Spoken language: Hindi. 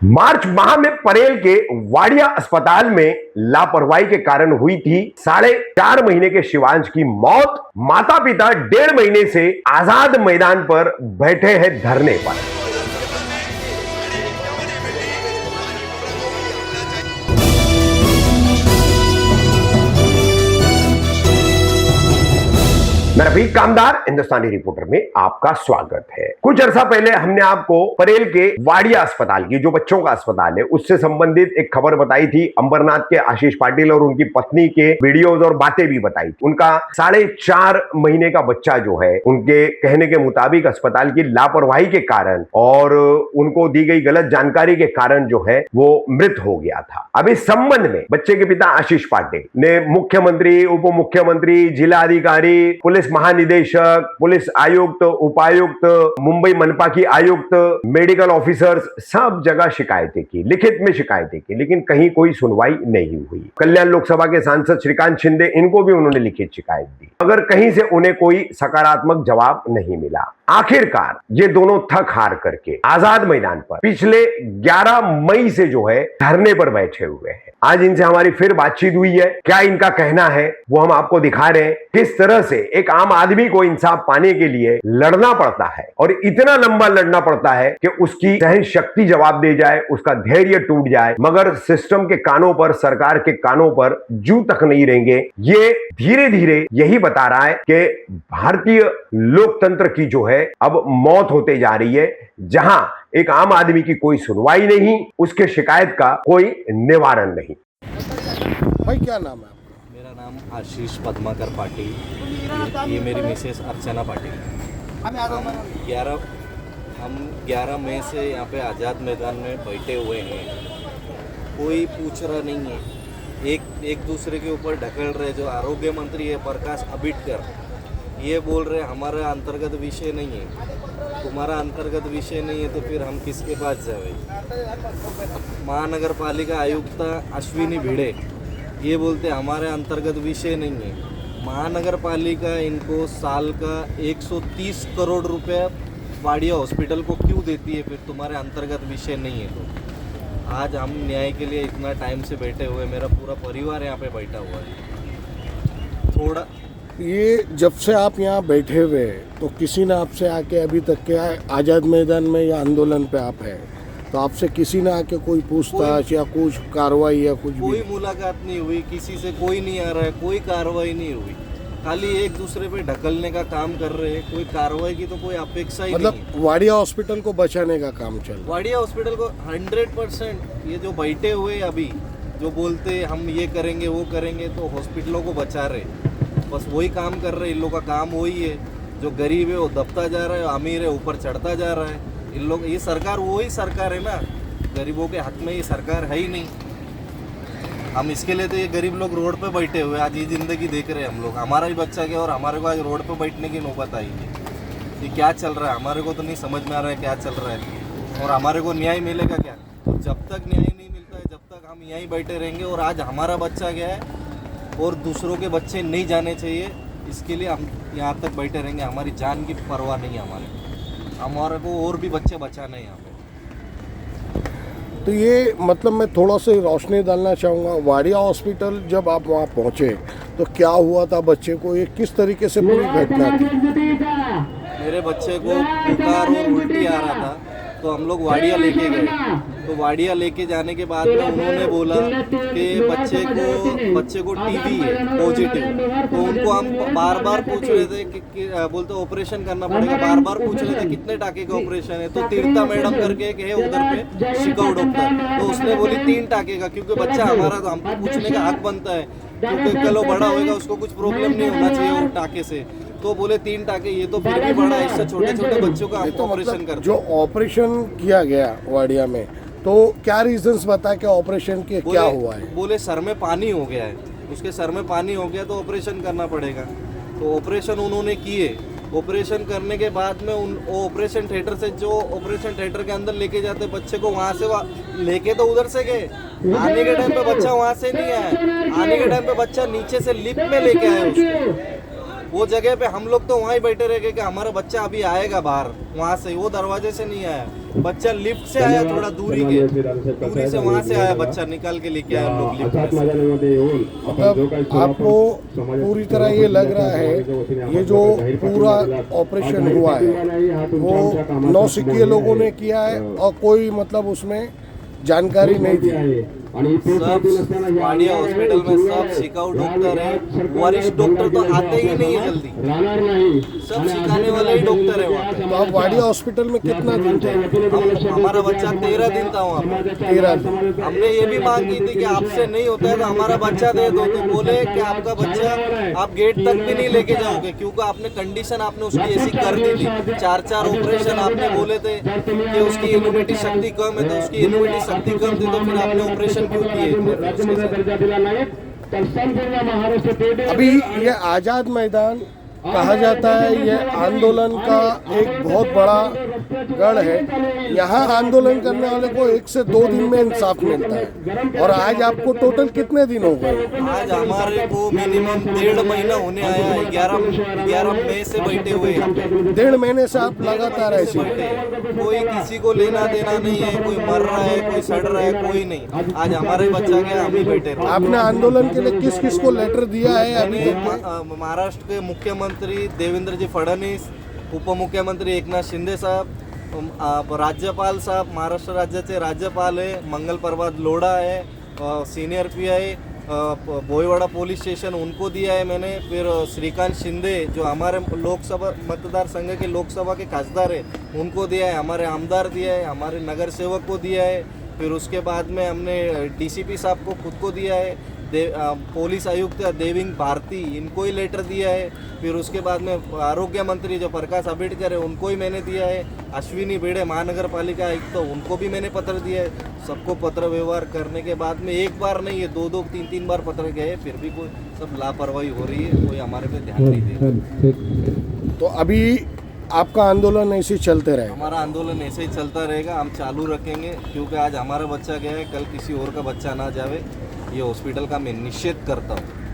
मार्च माह में परेल के वाडिया अस्पताल में लापरवाही के कारण हुई थी 4.5 महीने के शिवांश की मौत। माता पिता 1.5 महीने से आजाद मैदान पर बैठे हैं धरने पर। मैं रफीक कामदार हिंदुस्तानी रिपोर्टर में आपका स्वागत है। कुछ अर्सा पहले हमने आपको परेल के वाडिया अस्पताल की, जो बच्चों का अस्पताल है, उससे संबंधित एक खबर बताई थी। अंबरनाथ के आशीष पाटिल और उनकी पत्नी के वीडियोज और बातें भी बताई थी। उनका 4.5 महीने का बच्चा जो है, उनके कहने के मुताबिक अस्पताल की लापरवाही के कारण और उनको दी गई गलत जानकारी के कारण जो है वो मृत हो गया था। अब इस संबंध में बच्चे के पिता आशीष पाटिल ने मुख्यमंत्री, उप मुख्यमंत्री, जिला अधिकारी, पुलिस महानिदेशक, पुलिस आयुक्त, उपायुक्त, मुंबई मनपा की आयुक्त, मेडिकल ऑफिसर्स, सब जगह शिकायतें की, लिखित में शिकायतें की, लेकिन कहीं कोई सुनवाई नहीं हुई। कल्याण लोकसभा के सांसद श्रीकांत शिंदे, इनको भी उन्होंने लिखित शिकायत दी, मगर कहीं से उन्हें कोई सकारात्मक जवाब नहीं मिला। आखिरकार ये दोनों थक हार करके आजाद मैदान पर पिछले 11 मई से जो है धरने पर बैठे हुए हैं। आज इनसे हमारी फिर बातचीत हुई है। क्या इनका कहना है वो हम आपको दिखा रहे हैं। किस तरह से एक आम आदमी को इंसाफ पाने के लिए लड़ना पड़ता है और इतना लंबा लड़ना पड़ता है कि उसकी सहन शक्ति जवाब दे जाए, उसका धैर्य टूट जाए, मगर सिस्टम के कानों पर, सरकार के कानों पर जू तक नहीं रहेंगे। ये धीरे धीरे यही बता रहा है कि भारतीय लोकतंत्र की जो है अब मौत होते जा रही है, जहां एक आम आदमी की कोई सुनवाई नहीं, उसके शिकायत का कोई निवारण नहीं। भाई क्या नाम है आपका? मेरा नाम आशीष पद्माकर पाटिल, ये मेरी मिसेस अर्चना पाटिल। हम 11 मई से यहाँ पे आज़ाद मैदान में बैठे हुए हैं। कोई पूछ रहा नहीं है, एक दूसरे के ऊपर ढकल रहे। जो आरोग्य मंत्री है प्रकाश अबिटकर, ये बोल रहे हमारा अंतर्गत विषय नहीं है। तुम्हारा अंतर्गत विषय नहीं है तो फिर हम किसके पास जाए? महानगर पालिका आयुक्त अश्विनी भिड़े ये बोलते हमारे अंतर्गत विषय नहीं है। महानगर पालिका इनको साल का 130 करोड़ रुपया वाडिया हॉस्पिटल को क्यों देती है? फिर तुम्हारे अंतर्गत विषय नहीं है तो। आज हम न्याय के लिए इतना टाइम से बैठे हुए, मेरा पूरा परिवार यहाँ पे बैठा हुआ है। थोड़ा ये जब से आप यहाँ बैठे हुए तो किसी ने आपसे आके अभी तक क्या आज़ाद मैदान में या आंदोलन पे आप हैं तो आपसे किसी ने आके कोई पूछताछ या कुछ कार्रवाई या कुछ कोई भी? मुलाकात नहीं हुई, किसी से कोई नहीं आ रहा है, कोई कार्रवाई नहीं हुई। खाली एक दूसरे पे ढकलने का काम कर रहे हैं। कोई कार्रवाई की तो कोई अपेक्षा ही नहीं है। मतलब वाडिया हॉस्पिटल को बचाने का काम चल रहा है। वाडिया हॉस्पिटल को 100% ये जो बैठे हुए अभी जो बोलते हम ये करेंगे वो करेंगे, तो हॉस्पिटलों को बचा रहे, बस वही काम कर रहे हैं। इन लोग का काम वही है। जो गरीब है वो दबता जा रहा है, अमीर है ऊपर चढ़ता जा रहा है। इन लोग, ये सरकार वही सरकार है ना, गरीबों के हक में ये सरकार है ही नहीं। हम इसके लिए तो ये गरीब लोग रोड पे बैठे हुए आज ये ज़िंदगी देख रहे हैं हम लोग। हमारा ही बच्चा गया और हमारे को आज रोड पे बैठने की नौबत आई है। ये क्या चल रहा है हमारे को तो नहीं समझ में आ रहा है क्या चल रहा है। और हमारे को न्याय मिलेगा क्या? जब तक न्याय नहीं मिलता है जब तक हम यहीं बैठे रहेंगे। और आज हमारा बच्चा गया है और दूसरों के बच्चे नहीं जाने चाहिए, इसके लिए हम यहाँ तक बैठे रहेंगे। हमारी जान की परवाह नहीं है हमारे को और भी बच्चे बचाने हैं यहाँ पे। तो ये मतलब मैं थोड़ा सा रोशनी डालना चाहूँगा। वाडिया हॉस्पिटल जब आप वहाँ पहुँचे तो क्या हुआ था बच्चे को? ये किस तरीके से पूरी घटना थी? मेरे बच्चे को बुखार और उल्टी आ रहा था तो हम लोग वाडिया लेके गए। तो वाडिया लेके जाने के बाद में उन्होंने बोला कि बच्चे को टीबी है पॉजिटिव। तो उनको हम बार बार पूछ रहे थे कि बोलते ऑपरेशन करना पड़ेगा। बार बार पूछ रहे थे कितने टाके का ऑपरेशन है। तो तीर्था मैडम करके एक है उधर पे शिकाऊ डॉक्टर, तो उसने बोली 3 टाके का, क्योंकि बच्चा हमारा तो हमको पूछने का हक बनता है, क्योंकि कल वो बड़ा होएगा उसको कुछ प्रॉब्लम नहीं होना चाहिए वो टाके से। तो बोले 3 टाके, ये तो फिर भी बड़ा है, इससे छोटे छोटे बच्चों का हमको ऑपरेशन करते। जो ऑपरेशन किया गया वाडिया में तो क्या रीजंस बता के ऑपरेशन के क्या हुआ है? बोले सर में पानी हो गया है, उसके सर में पानी हो गया तो ऑपरेशन करना पड़ेगा। तो ऑपरेशन उन्होंने किए। ऑपरेशन करने के बाद में वो ऑपरेशन थिएटर से, जो ऑपरेशन थिएटर के अंदर लेके जाते बच्चे को, वहाँ से लेके तो उधर से गए। आने के टाइम पे बच्चा वहाँ से नहीं आया। आने के टाइम पे बच्चा नीचे से लिफ्ट में लेके आया उसको। वो जगह पे हम लोग तो वहाँ ही बैठे रह गए कि हमारा बच्चा अभी आएगा बाहर, वहाँ से, वो दरवाजे से नहीं आया, बच्चा लिफ्ट से आया, थोड़ा दूरी से वहाँ से आया, बच्चा निकाल के लेके आया लोग लिफ्ट में से। मतलब आपको पूरी तरह ये लग रहा है ये जो पूरा ऑपरेशन हुआ है वो नौसिखिए लोगों ने किया है और कोई मतलब उसमें जानकारी नहीं थी। सब वाडिया हॉस्पिटल में सब सिखाऊ डॉक्टर है, वरिष्ठ डॉक्टर तो आते ही नहीं है जल्दी, सब सिखाने वाले ही डॉक्टर है वहाँ पे। तो आप वाडिया हॉस्पिटल में कितना दिन थे? हमारा बच्चा 13 दिन था वहाँ पे। 13 दिन। हमने ये भी मांग की थी कि आपसे नहीं होता है तो हमारा बच्चा दे दो, तो बोले कि आपका बच्चा आप गेट तक भी नहीं लेके जाओगे, क्योंकि आपने कंडीशन आपने उसकी ऐसी कर दी थी, 4 ऑपरेशन आपने बोले थे कि उसकी इम्यूनिटी शक्ति कम है, तो उसकी इम्यूनिटी शक्ति कम थी तो फिर आपने ऑपरेशन क्यों किए इतने? अभी ये आज़ाद मैदान कहा जाता है, ये आंदोलन का एक बहुत बड़ा गढ़ है। यहाँ आंदोलन करने वाले को 1 से 2 दिन में इंसाफ मिलता है। और आज आपको टोटल कितने दिन हो गए? आज हमारे को मिनिमम 1.5 महीना होने आया है, 11 मई से बैठे हुए हैं। 1.5 महीने से आप लगातार ऐसे कोई किसी को लेना देना नहीं है, कोई मर रहा है, कोई सड़ रहा है, कोई नहीं। आज हमारे बच्चा गया, हम ही बैठे रहे। आपने आंदोलन के लिए किस किस को लेटर दिया है अभी तक में? महाराष्ट्र के मुख्यमंत्री देवेंद्र जी फडणवीस, उप मुख्यमंत्री एकनाथ शिंदे साहब, राज्यपाल साहब, महाराष्ट्र राज्याचे राज्यपाल है, मंगल प्रभात लोढ़ा है, senior PI Bhoiwada police station उनको दिया है मैंने। फिर श्रीकांत शिंदे जो हमारे लोकसभा मतदार संघ के लोकसभा के खासदार है उनको दिया है, हमारे आमदार दिया है, हमारे नगर सेवक को दिया है। फिर उसके बाद में हमने DCP साहब को खुद को दिया है, पुलिस आयुक्त देविंग भारती इनको ही लेटर दिया है। फिर उसके बाद में आरोग्य मंत्री जो प्रकाश आंबेडकर है उनको ही मैंने दिया है, अश्विनी बेड़े महानगर पालिका आयुक्त तो उनको भी मैंने पत्र दिया है। सबको पत्र व्यवहार करने के बाद में एक बार नहीं है 2-2 3-3 बार पत्र गए, फिर भी कोई सब लापरवाही हो रही है, कोई हमारे पे ध्यान नहीं दे रहा। तो अभी आपका आंदोलन ऐसे ही चलते रहे? हमारा आंदोलन ऐसे ही चलता रहेगा, हम चालू रखेंगे, क्योंकि आज हमारा बच्चा गया है, कल किसी और का बच्चा ना जावे, ये हॉस्पिटल का मैं निषेध करता हूँ।